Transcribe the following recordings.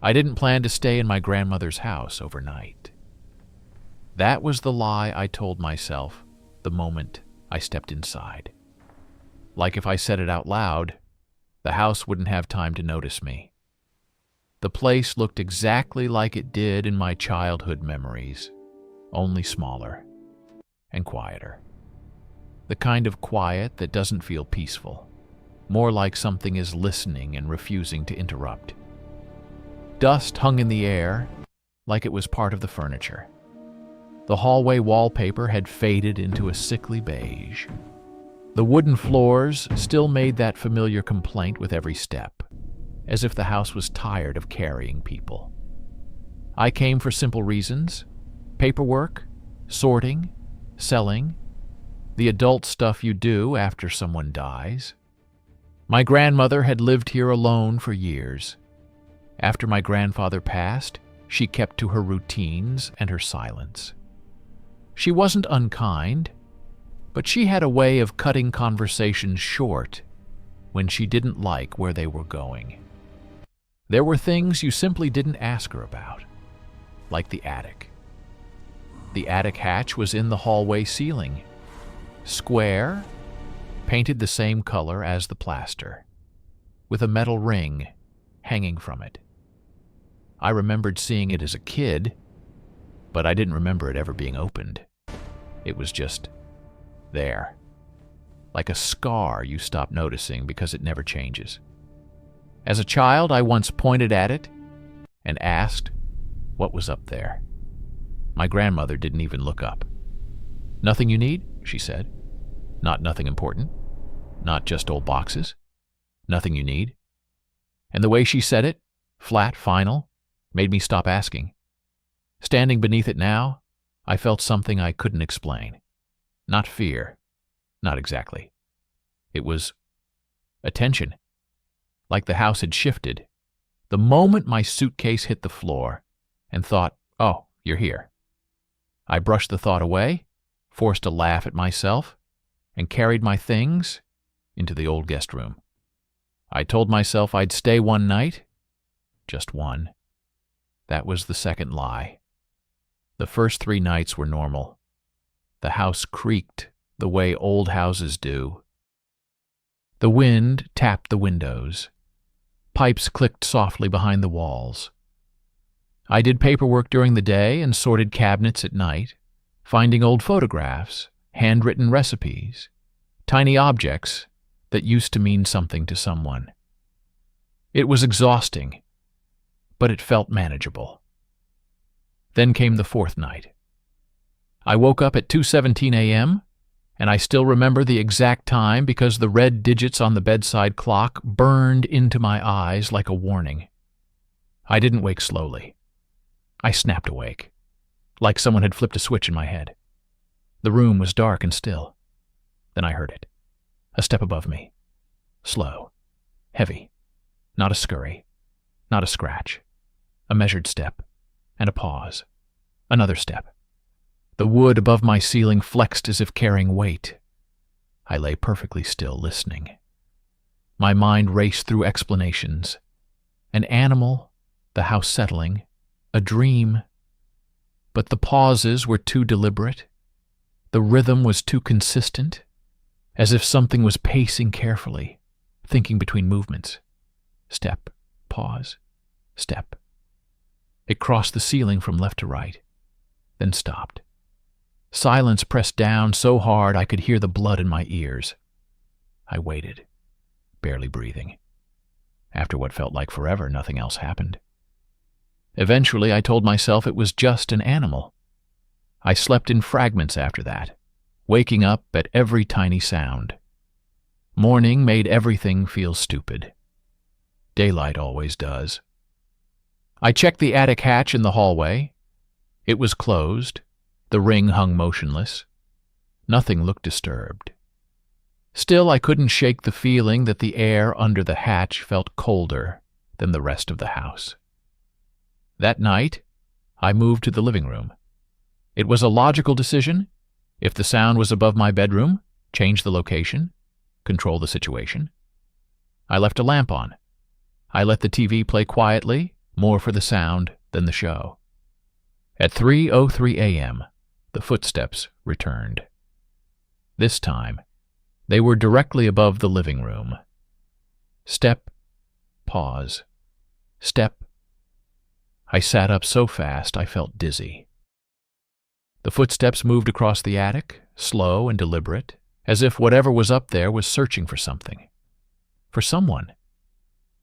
I didn't plan to stay in my grandmother's house overnight. That was the lie I told myself the moment I stepped inside. Like if I said it out loud, the house wouldn't have time to notice me. The place looked exactly like it did in my childhood memories, only smaller and quieter. The kind of quiet that doesn't feel peaceful, more like something is listening and refusing to interrupt. Dust hung in the air like it was part of the furniture. The hallway wallpaper had faded into a sickly beige. The wooden floors still made that familiar complaint with every step, as if the house was tired of carrying people. I came for simple reasons: paperwork, sorting, selling, the adult stuff you do after someone dies. My grandmother had lived here alone for years. After my grandfather passed, she kept to her routines and her silence. She wasn't unkind, but she had a way of cutting conversations short when she didn't like where they were going. There were things you simply didn't ask her about, like the attic. The attic hatch was in the hallway ceiling, square, painted the same color as the plaster, with a metal ring hanging from it. I remembered seeing it as a kid, but I didn't remember it ever being opened. It was just there, like a scar you stop noticing because it never changes. As a child, I once pointed at it and asked what was up there. My grandmother didn't even look up. "Nothing you need?" she said. "Not nothing important? Not just old boxes? Nothing you need?" And the way she said it, flat, final, made me stop asking. Standing beneath it now, I felt something I couldn't explain. Not fear. Not exactly. It was attention. Like the house had shifted. The moment my suitcase hit the floor and thought, "Oh, you're here." I brushed the thought away, forced a laugh at myself, and carried my things into the old guest room. I told myself I'd stay one night. Just one. That was the second lie. The first 3 nights were normal. The house creaked the way old houses do. The wind tapped the windows. Pipes clicked softly behind the walls. I did paperwork during the day and sorted cabinets at night, finding old photographs, handwritten recipes, tiny objects that used to mean something to someone. It was exhausting, but it felt manageable. Then came the 4th night. I woke up at 2:17 a.m., and I still remember the exact time because the red digits on the bedside clock burned into my eyes like a warning. I didn't wake slowly. I snapped awake, like someone had flipped a switch in my head. The room was dark and still. Then I heard it. A step above me. Slow. Heavy. Not a scurry. Not a scratch. A measured step. And a pause. Another step. The wood above my ceiling flexed as if carrying weight. I lay perfectly still, listening. My mind raced through explanations. An animal, the house settling, a dream. But the pauses were too deliberate. The rhythm was too consistent, as if something was pacing carefully, thinking between movements. Step, pause, step. It crossed the ceiling from left to right, then stopped. Silence pressed down so hard I could hear the blood in my ears. I waited, barely breathing. After what felt like forever, nothing else happened. Eventually, I told myself it was just an animal. I slept in fragments after that, waking up at every tiny sound. Morning made everything feel stupid. Daylight always does. I checked the attic hatch in the hallway. It was closed. The ring hung motionless. Nothing looked disturbed. Still, I couldn't shake the feeling that the air under the hatch felt colder than the rest of the house. That night, I moved to the living room. It was a logical decision. If the sound was above my bedroom, change the location, control the situation. I left a lamp on. I let the TV play quietly, more for the sound than the show. At 3:03 a.m., the footsteps returned. This time, they were directly above the living room. Step, pause, step. I sat up so fast I felt dizzy. The footsteps moved across the attic, slow and deliberate, as if whatever was up there was searching for something. For someone.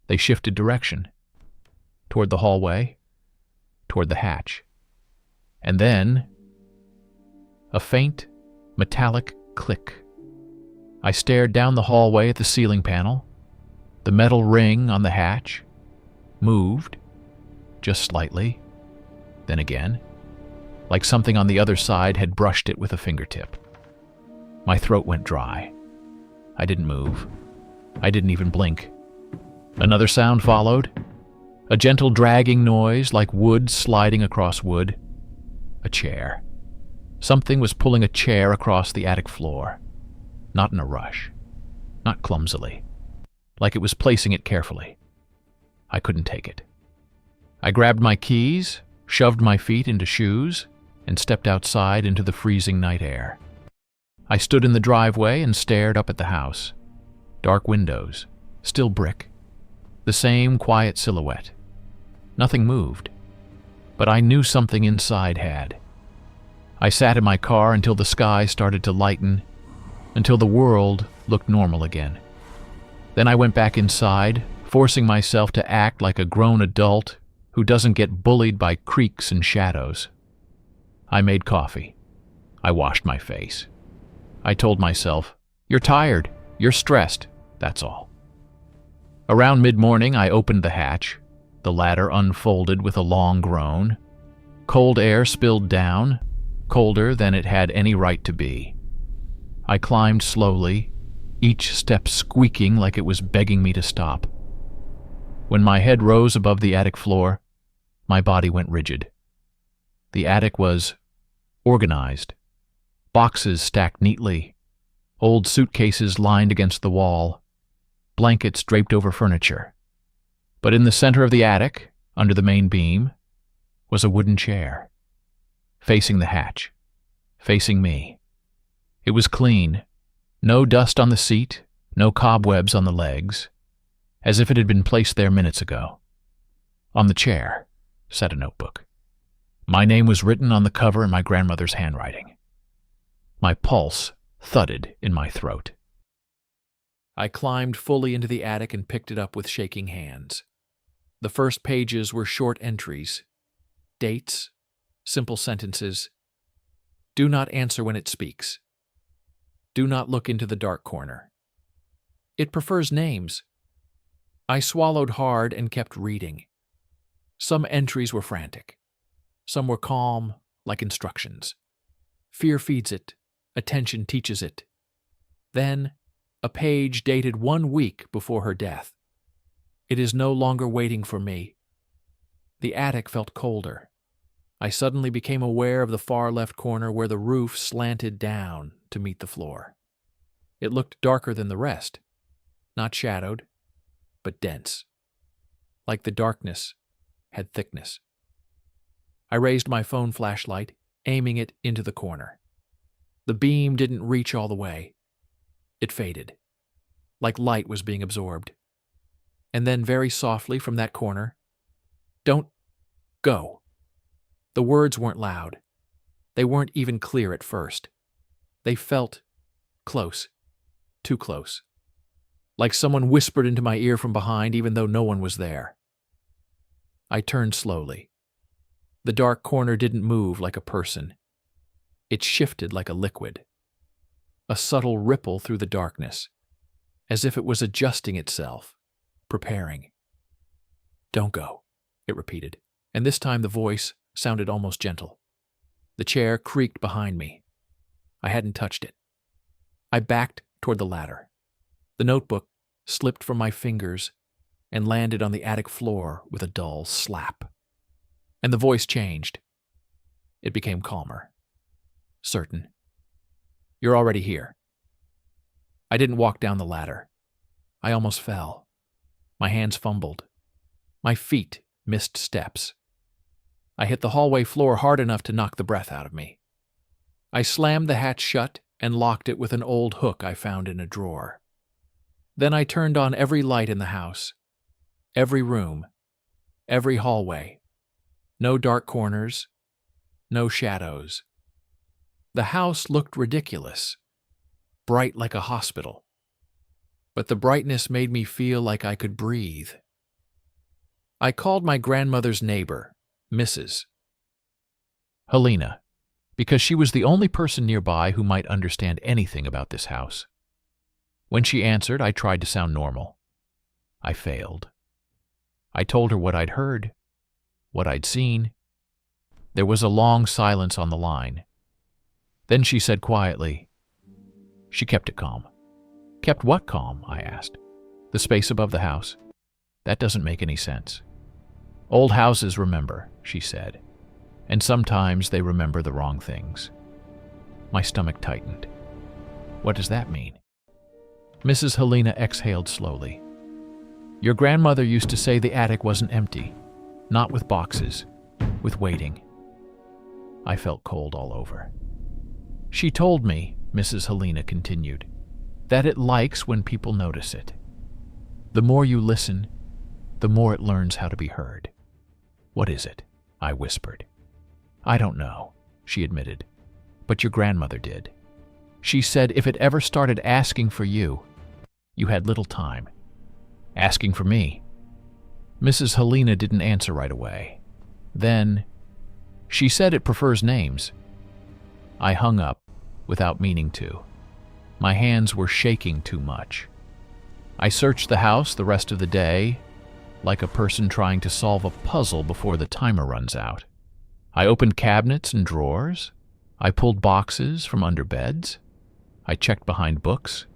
They shifted direction. Toward the hallway, toward the hatch. And then, a faint, metallic click. I stared down the hallway at the ceiling panel. The metal ring on the hatch moved, just slightly, then again, like something on the other side had brushed it with a fingertip. My throat went dry. I didn't move. I didn't even blink. Another sound followed, a gentle dragging noise like wood sliding across wood. A chair. Something was pulling a chair across the attic floor. Not in a rush. Not clumsily. Like it was placing it carefully. I couldn't take it. I grabbed my keys, shoved my feet into shoes, and stepped outside into the freezing night air. I stood in the driveway and stared up at the house. Dark windows, still brick. The same quiet silhouette. Nothing moved. But I knew something inside had. I sat in my car until the sky started to lighten, until the world looked normal again. Then I went back inside, forcing myself to act like a grown adult who doesn't get bullied by creaks and shadows. I made coffee. I washed my face. I told myself, "You're tired. You're stressed. That's all." Around mid-morning, I opened the hatch. The ladder unfolded with a long groan. Cold air spilled down, colder than it had any right to be. I climbed slowly, each step squeaking like it was begging me to stop. When my head rose above the attic floor, my body went rigid. The attic was organized. Boxes stacked neatly, old suitcases lined against the wall, blankets draped over furniture. But in the center of the attic, under the main beam, was a wooden chair, facing the hatch, facing me. It was clean, no dust on the seat, no cobwebs on the legs, as if it had been placed there minutes ago. On the chair sat a notebook. My name was written on the cover in my grandmother's handwriting. My pulse thudded in my throat. I climbed fully into the attic and picked it up with shaking hands. The first pages were short entries, dates, simple sentences. Do not answer when it speaks. Do not look into the dark corner. It prefers names. I swallowed hard and kept reading. Some entries were frantic. Some were calm, like instructions. Fear feeds it. Attention teaches it. Then, a page dated 1 week before her death. It is no longer waiting for me. The attic felt colder. I suddenly became aware of the far left corner where the roof slanted down to meet the floor. It looked darker than the rest. Not shadowed, but dense. Like the darkness had thickness. I raised my phone flashlight, aiming it into the corner. The beam didn't reach all the way. It faded, like light was being absorbed. And then very softly from that corner, "Don't go." The words weren't loud. They weren't even clear at first. They felt close, too close. Like someone whispered into my ear from behind even though no one was there. I turned slowly. The dark corner didn't move like a person. It shifted like a liquid. A subtle ripple through the darkness, as if it was adjusting itself, preparing. "Don't go," it repeated, and this time the voice sounded almost gentle. The chair creaked behind me. I hadn't touched it. I backed toward the ladder. The notebook slipped from my fingers and landed on the attic floor with a dull slap. And the voice changed. It became calmer. Certain. "You're already here." I didn't walk down the ladder. I almost fell. My hands fumbled. My feet missed steps. I hit the hallway floor hard enough to knock the breath out of me. I slammed the hatch shut and locked it with an old hook I found in a drawer. Then I turned on every light in the house, every room, every hallway. No dark corners, no shadows. The house looked ridiculous, bright like a hospital. But the brightness made me feel like I could breathe. I called my grandmother's neighbor, Mrs. Helena, because she was the only person nearby who might understand anything about this house. When she answered, I tried to sound normal. I failed. I told her what I'd heard, what I'd seen. There was a long silence on the line. Then she said quietly, she kept it calm. Kept what calm? I asked. The space above the house? That doesn't make any sense. Old houses remember, she said, and sometimes they remember the wrong things. My stomach tightened. What does that mean? Mrs. Helena exhaled slowly. Your grandmother used to say the attic wasn't empty, not with boxes, with waiting. I felt cold all over. She told me, Mrs. Helena continued, that it likes when people notice it. The more you listen, the more it learns how to be heard. What is it? I whispered. I don't know, she admitted, but your grandmother did. She said if it ever started asking for you, you had little time. Asking for me. Mrs. Helena didn't answer right away. Then, she said it prefers names. I hung up without meaning to. My hands were shaking too much. I searched the house the rest of the day, like a person trying to solve a puzzle before the timer runs out. I opened cabinets and drawers. I pulled boxes from under beds. I checked behind books.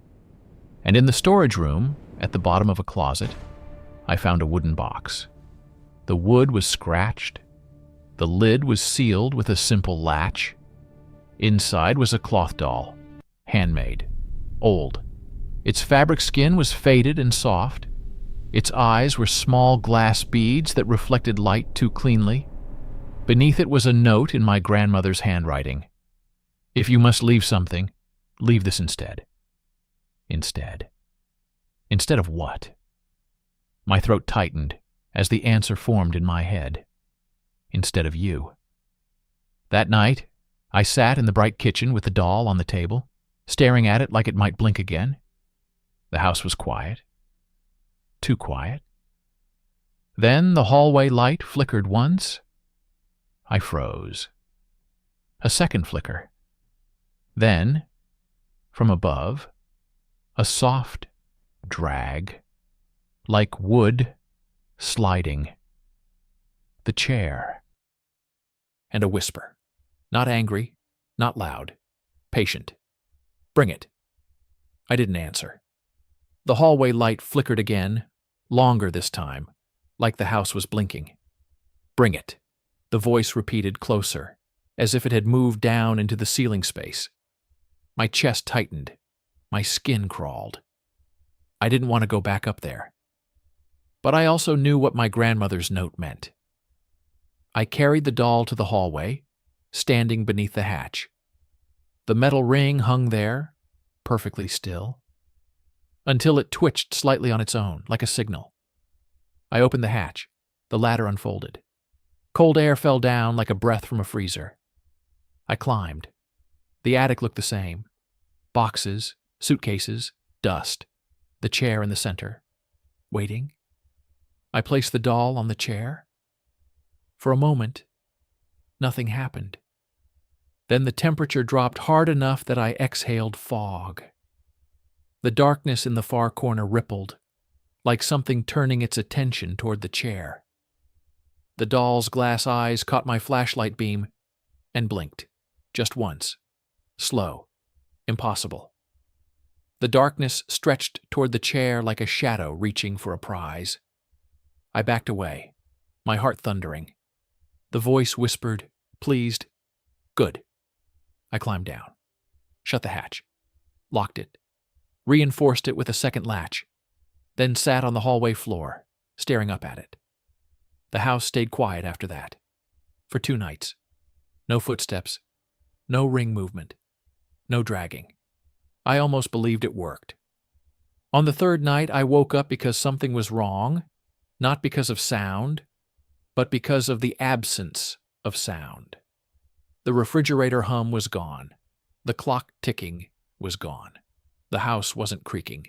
And in the storage room, at the bottom of a closet, I found a wooden box. The wood was scratched. The lid was sealed with a simple latch. Inside was a cloth doll, handmade, old. Its fabric skin was faded and soft. Its eyes were small glass beads that reflected light too cleanly. Beneath it was a note in my grandmother's handwriting. If you must leave something, leave this instead. Instead. Instead of what? My throat tightened as the answer formed in my head. Instead of you. That night, I sat in the bright kitchen with the doll on the table, staring at it like it might blink again. The house was quiet. Too quiet. Then the hallway light flickered once. I froze. A second flicker. Then, from above, a soft drag, like wood sliding. The chair. And a whisper. Not angry, not loud, patient. Bring it. I didn't answer. The hallway light flickered again, longer this time, like the house was blinking. Bring it. The voice repeated closer, as if it had moved down into the ceiling space. My chest tightened. My skin crawled. I didn't want to go back up there. But I also knew what my grandmother's note meant. I carried the doll to the hallway, standing beneath the hatch. The metal ring hung there, perfectly still, until it twitched slightly on its own, like a signal. I opened the hatch. The ladder unfolded. Cold air fell down like a breath from a freezer. I climbed. The attic looked the same. Boxes, suitcases, dust. The chair in the center. Waiting. I placed the doll on the chair. For a moment, nothing happened. Then the temperature dropped hard enough that I exhaled fog. The darkness in the far corner rippled, like something turning its attention toward the chair. The doll's glass eyes caught my flashlight beam and blinked, just once. Slow. Impossible. The darkness stretched toward the chair like a shadow reaching for a prize. I backed away, my heart thundering. The voice whispered, pleased, good. I climbed down, shut the hatch, locked it, reinforced it with a second latch, then sat on the hallway floor, staring up at it. The house stayed quiet after that. For 2 nights. No footsteps. No ring movement. No dragging. I almost believed it worked. On the 3rd night, I woke up because something was wrong, not because of sound, but because of the absence of sound. The refrigerator hum was gone. The clock ticking was gone. The house wasn't creaking.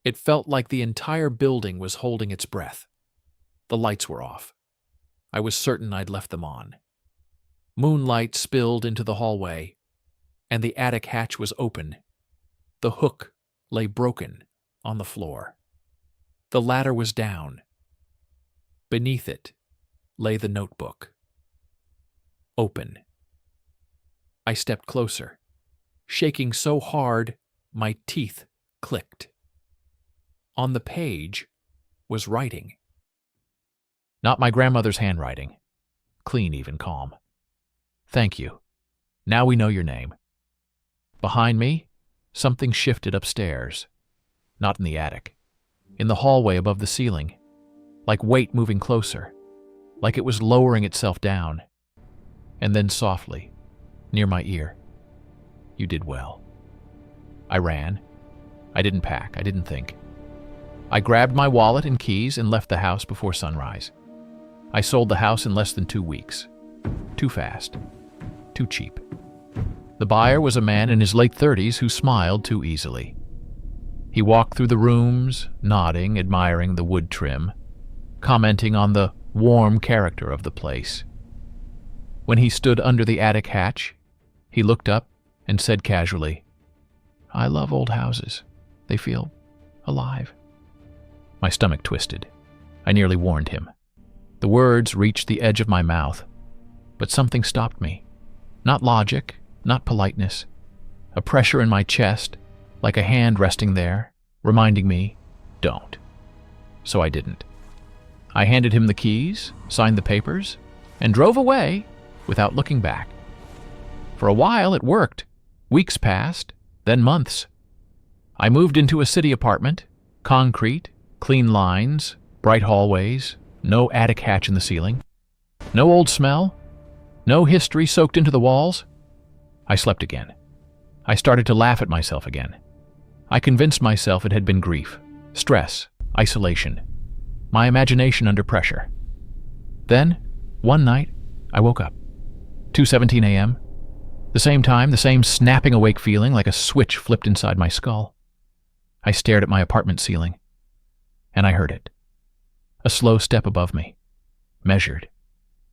It felt like the entire building was holding its breath. The lights were off. I was certain I'd left them on. Moonlight spilled into the hallway, and the attic hatch was open. The hook lay broken on the floor. The ladder was down. Beneath it lay the notebook. Open. I stepped closer, shaking so hard my teeth clicked. On the page was writing. Not my grandmother's handwriting. Clean, even calm. Thank you. Now we know your name. Behind me, something shifted upstairs. Not in the attic. In the hallway above the ceiling. Like weight moving closer. Like it was lowering itself down. And then softly, near my ear. You did well. I ran. I didn't pack. I didn't think. I grabbed my wallet and keys and left the house before sunrise. I sold the house in less than 2 weeks. Too fast. Too cheap. The buyer was a man in his late 30s who smiled too easily. He walked through the rooms, nodding, admiring the wood trim, commenting on the warm character of the place. When he stood under the attic hatch, he looked up and said casually, "I love old houses. They feel alive." My stomach twisted. I nearly warned him. The words reached the edge of my mouth, but something stopped me. Not logic, not politeness. A pressure in my chest, like a hand resting there, reminding me, don't. So I didn't. I handed him the keys, signed the papers, and drove away without looking back. For a while it worked. Weeks passed, then months. I moved into a city apartment, concrete, clean lines, bright hallways, no attic hatch in the ceiling, no old smell, no history soaked into the walls. I slept again. I started to laugh at myself again. I convinced myself it had been grief, stress, isolation, my imagination under pressure. Then, one night, I woke up. 2:17 a.m. The same time, the same snapping awake feeling like a switch flipped inside my skull. I stared at my apartment ceiling, and I heard it. A slow step above me. Measured.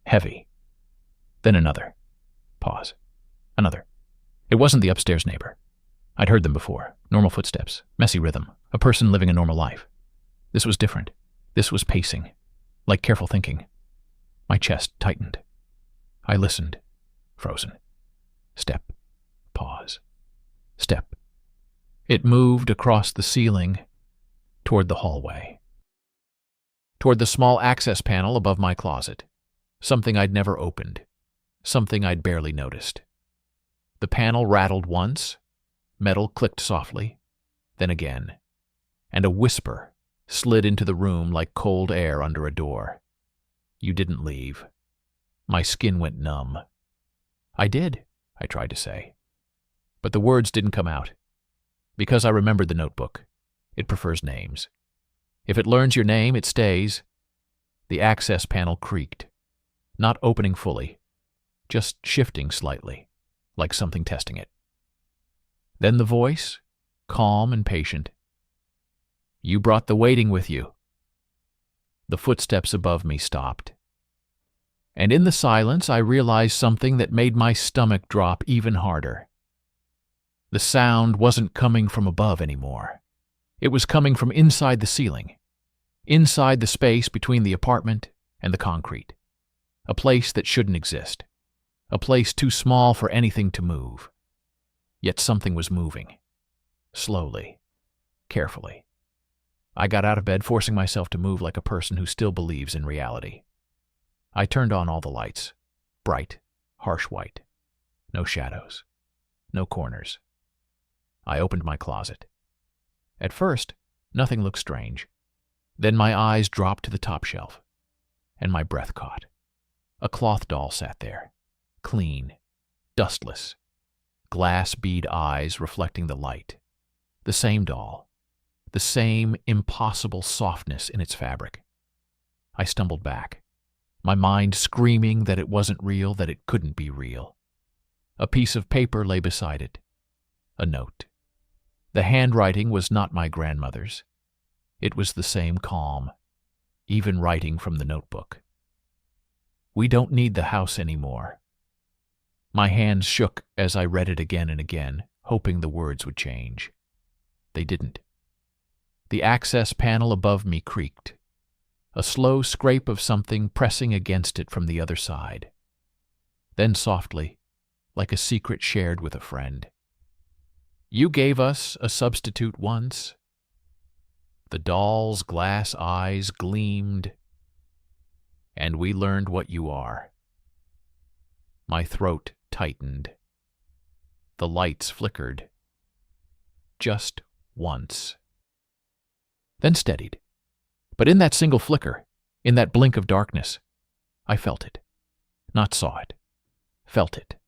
Heavy. Then another. Pause. Another. It wasn't the upstairs neighbor. I'd heard them before. Normal footsteps. Messy rhythm. A person living a normal life. This was different. This was pacing. Like careful thinking. My chest tightened. I listened. Frozen. Step. Pause. Step. It moved across the ceiling toward the hallway. Toward the small access panel above my closet. Something I'd never opened. Something I'd barely noticed. The panel rattled once. Metal clicked softly. Then again. And a whisper slid into the room like cold air under a door. You didn't leave. My skin went numb. I did, I tried to say. But the words didn't come out. Because I remembered the notebook. It prefers names. If it learns your name, it stays. The access panel creaked. Not opening fully. Just shifting slightly, like something testing it. Then the voice, calm and patient. You brought the waiting with you. The footsteps above me stopped. And in the silence, I realized something that made my stomach drop even harder. The sound wasn't coming from above anymore. It was coming from inside the ceiling, inside the space between the apartment and the concrete. A place that shouldn't exist. A place too small for anything to move. Yet something was moving. Slowly. Carefully. I got out of bed, forcing myself to move like a person who still believes in reality. I turned on all the lights. Bright, harsh white. No shadows. No corners. I opened my closet. At first, nothing looked strange. Then my eyes dropped to the top shelf. and my breath caught. A cloth doll sat there, clean, dustless, glass bead eyes reflecting the light. The same doll, the same impossible softness in its fabric. I stumbled back, my mind screaming that it wasn't real, that it couldn't be real. A piece of paper lay beside it, a note. The handwriting was not my grandmother's. It was the same calm, even writing from the notebook. "We don't need the house anymore." My hands shook as I read it again and again, hoping the words would change. They didn't. The access panel above me creaked, a slow scrape of something pressing against it from the other side. Then softly, like a secret shared with a friend, "You gave us a substitute once." The doll's glass eyes gleamed, "And we learned what you are." My throat tightened. The lights flickered. Just once. Then steadied. But in that single flicker, in that blink of darkness, I felt it. Not saw it. Felt it.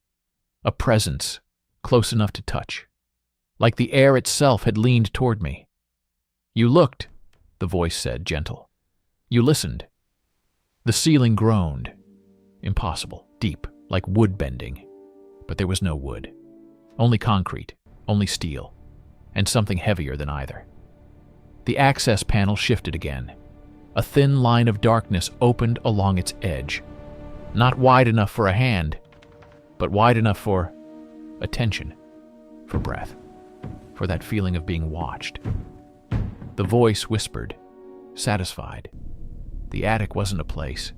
A presence, close enough to touch. Like the air itself had leaned toward me. "You looked," the voice said, gentle. "You listened." The ceiling groaned. Impossible, deep, like wood bending. But there was no wood. Only concrete, only steel, and something heavier than either. The access panel shifted again. A thin line of darkness opened along its edge. Not wide enough for a hand, but wide enough for attention, for breath, for that feeling of being watched. The voice whispered, satisfied. The attic wasn't a place.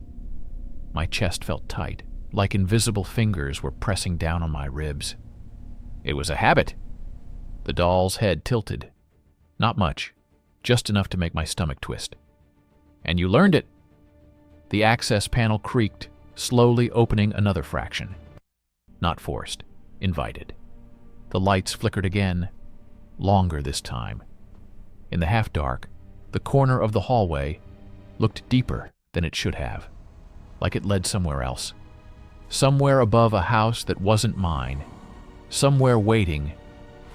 My chest felt tight, like invisible fingers were pressing down on my ribs. It was a habit. The doll's head tilted. Not much, just enough to make my stomach twist. "And you learned it." The access panel creaked, slowly opening another fraction. Not forced, invited. The lights flickered again, longer this time. In the half-dark, the corner of the hallway looked deeper than it should have, like it led somewhere else. Somewhere above a house that wasn't mine. Somewhere waiting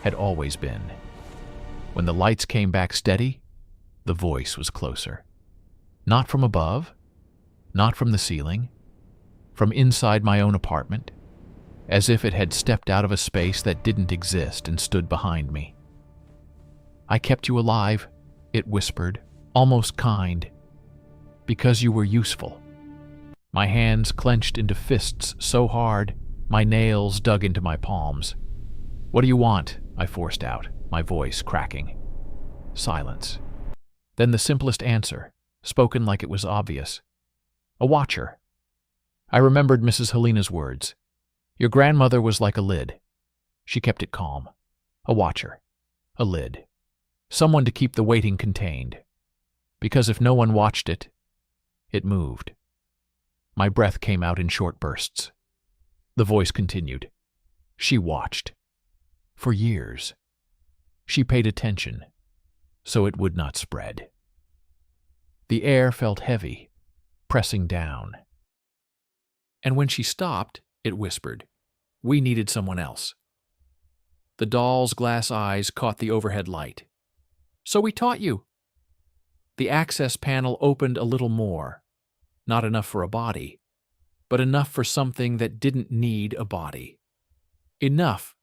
had always been. When the lights came back steady, the voice was closer. Not from above, not from the ceiling, from inside my own apartment, as if it had stepped out of a space that didn't exist and stood behind me. "I kept you alive," it whispered, almost kind, "because you were useful." My hands clenched into fists so hard, my nails dug into my palms. "What do you want?" I forced out, my voice cracking. Silence. Then the simplest answer, spoken like it was obvious. "A watcher." I remembered Mrs. Helena's words. "Your grandmother was like a lid. She kept it calm. A watcher. A lid. Someone to keep the waiting contained. Because if no one watched it, it moved." My breath came out in short bursts. The voice continued. "She watched. For years. She paid attention, so it would not spread." The air felt heavy, pressing down. And when she stopped, it whispered, "We needed someone else." The doll's glass eyes caught the overhead light. "So we taught you." The access panel opened a little more. Not enough for a body, but enough for something that didn't need a body. Enough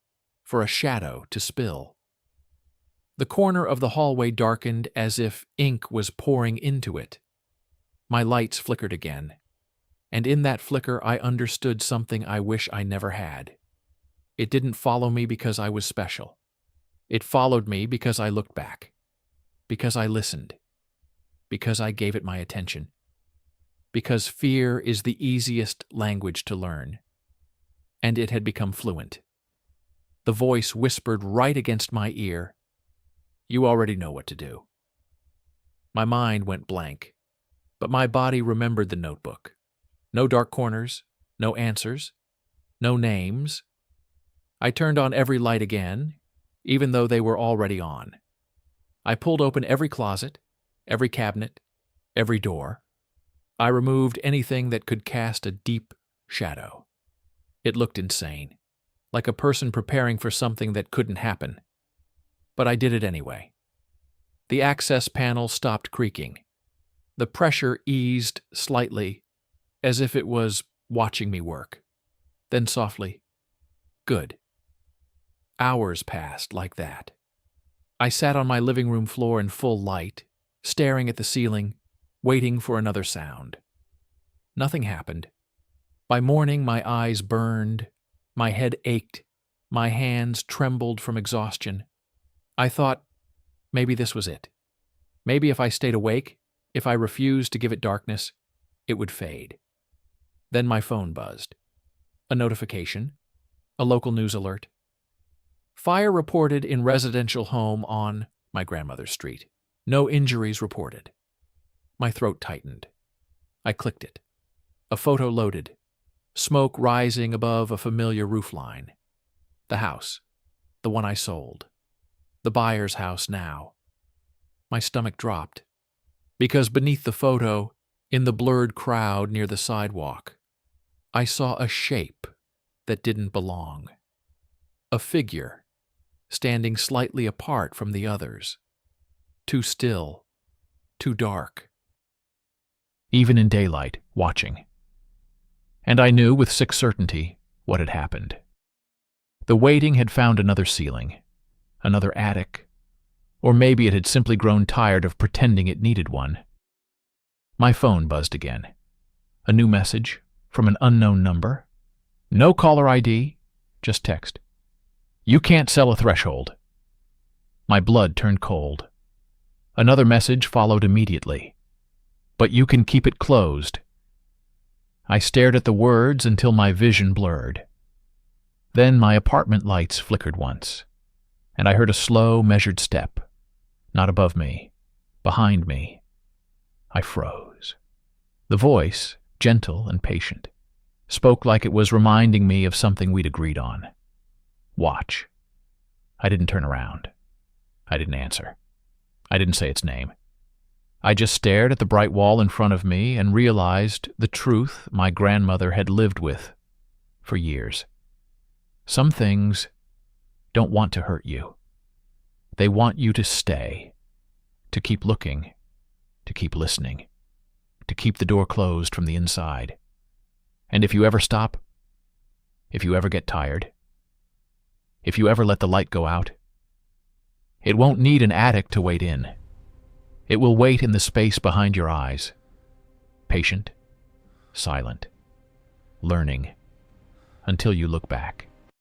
for a shadow to spill. The corner of the hallway darkened as if ink was pouring into it. My lights flickered again, and in that flicker I understood something I wish I never had. It didn't follow me because I was special. It followed me because I looked back, because I listened, because I gave it my attention. Because fear is the easiest language to learn. And it had become fluent. The voice whispered right against my ear, "You already know what to do." My mind went blank, but my body remembered the notebook. No dark corners, no answers, no names. I turned on every light again, even though they were already on. I pulled open every closet, every cabinet, every door. I removed anything that could cast a deep shadow. It looked insane, like a person preparing for something that couldn't happen. But I did it anyway. The access panel stopped creaking. The pressure eased slightly, as if it was watching me work. Then softly, good. Hours passed like that. I sat on my living room floor in full light, staring at the ceiling, waiting for another sound. Nothing happened. By morning, my eyes burned, my head ached, my hands trembled from exhaustion. I thought, maybe this was it. Maybe if I stayed awake, if I refused to give it darkness, it would fade. Then my phone buzzed. A notification, a local news alert. Fire reported in residential home on my grandmother's street. No injuries reported. My throat tightened. I clicked it. A photo loaded. Smoke rising above a familiar roofline. The house. The one I sold. The buyer's house now. My stomach dropped. Because beneath the photo, in the blurred crowd near the sidewalk, I saw a shape that didn't belong. A figure, standing slightly apart from the others. Too still. Too dark. Even in daylight, watching. And I knew with sick certainty what had happened. The waiting had found another ceiling, another attic, or maybe it had simply grown tired of pretending it needed one. My phone buzzed again. A new message from an unknown number. No caller ID, just text. You can't sell a threshold. My blood turned cold. Another message followed immediately. But you can keep it closed. I stared at the words until my vision blurred. Then my apartment lights flickered once, and I heard a slow, measured step, not above me, behind me. I froze. The voice, gentle and patient, spoke like it was reminding me of something we'd agreed on. Watch. I didn't turn around. I didn't answer. I didn't say its name. I just stared at the bright wall in front of me and realized the truth my grandmother had lived with for years. Some things don't want to hurt you. They want you to stay, to keep looking, to keep listening, to keep the door closed from the inside. And if you ever stop, if you ever get tired, if you ever let the light go out, it won't need an attic to wait in. It will wait in the space behind your eyes, patient, silent, learning, until you look back.